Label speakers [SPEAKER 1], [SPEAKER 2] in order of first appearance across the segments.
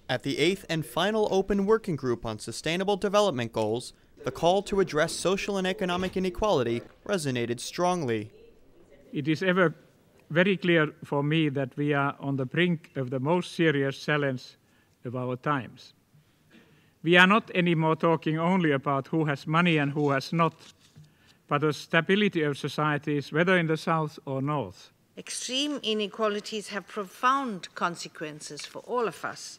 [SPEAKER 1] At the 8th and final Open Working Group on Sustainable Development Goals, the call to address social and economic inequality resonated strongly.
[SPEAKER 2] It is ever very clear for me that we are on the brink of the most serious challenge of our times. We are not anymore talking only about who has money and who has not, but the stability of societies, whether in the south or north.
[SPEAKER 3] Extreme inequalities have profound consequences for all of us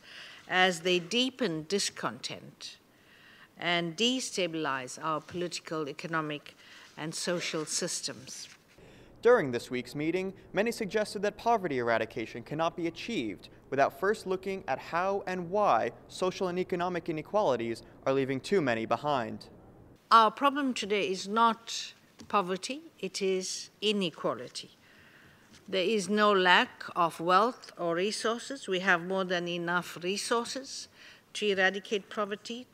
[SPEAKER 3] as they deepen discontent and destabilize our political, economic, and social systems.
[SPEAKER 1] During this week's meeting, many suggested that poverty eradication cannot be achieved without first looking at how and why social and economic inequalities are leaving too many behind.
[SPEAKER 3] Our problem today is not poverty, it is inequality. There is no lack of wealth or resources. We have more than enough resources to eradicate poverty.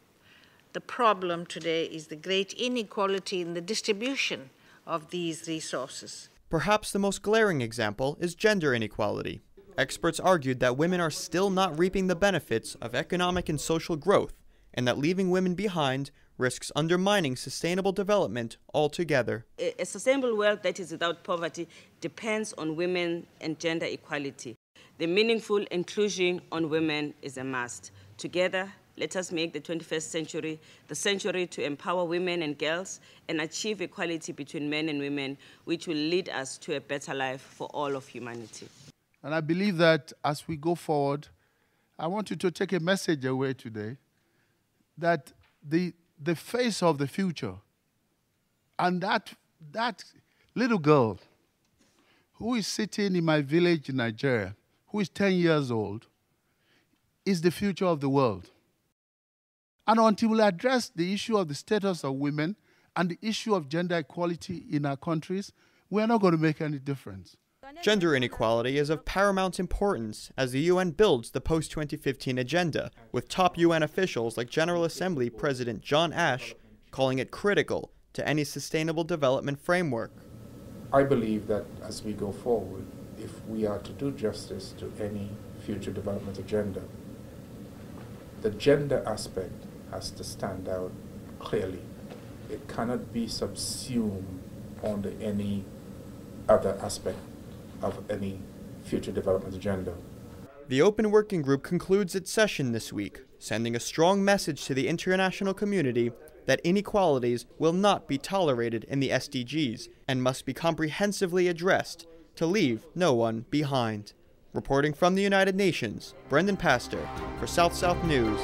[SPEAKER 3] The problem today is the great inequality in the distribution of these resources.
[SPEAKER 1] Perhaps the most glaring example is gender inequality. Experts argued that women are still not reaping the benefits of economic and social growth, and that leaving women behind risks undermining sustainable development altogether.
[SPEAKER 4] A sustainable world that is without poverty depends on women and gender equality. The meaningful inclusion on women is a must. Together, let us make the 21st century the century to empower women and girls and achieve equality between men and women, which will lead us to a better life for all of humanity.
[SPEAKER 5] And I believe that as we go forward, I want you to take a message away today that the face of the future and that little girl who is sitting in my village in Nigeria, who is 10 years old, is the future of the world. And until we address the issue of the status of women and the issue of gender equality in our countries, we are not going to make any difference.
[SPEAKER 1] Gender inequality is of paramount importance as the UN builds the post-2015 agenda, with top UN officials like General Assembly President John Ash calling it critical to any sustainable development framework.
[SPEAKER 6] I believe that as we go forward, if we are to do justice to any future development agenda, the gender aspect has to stand out clearly. It cannot be subsumed under any other aspect of any future development agenda.
[SPEAKER 1] The Open Working Group concludes its session this week, sending a strong message to the international community that inequalities will not be tolerated in the SDGs and must be comprehensively addressed to leave no one behind. Reporting from the United Nations, Brendan Pastor for South South News.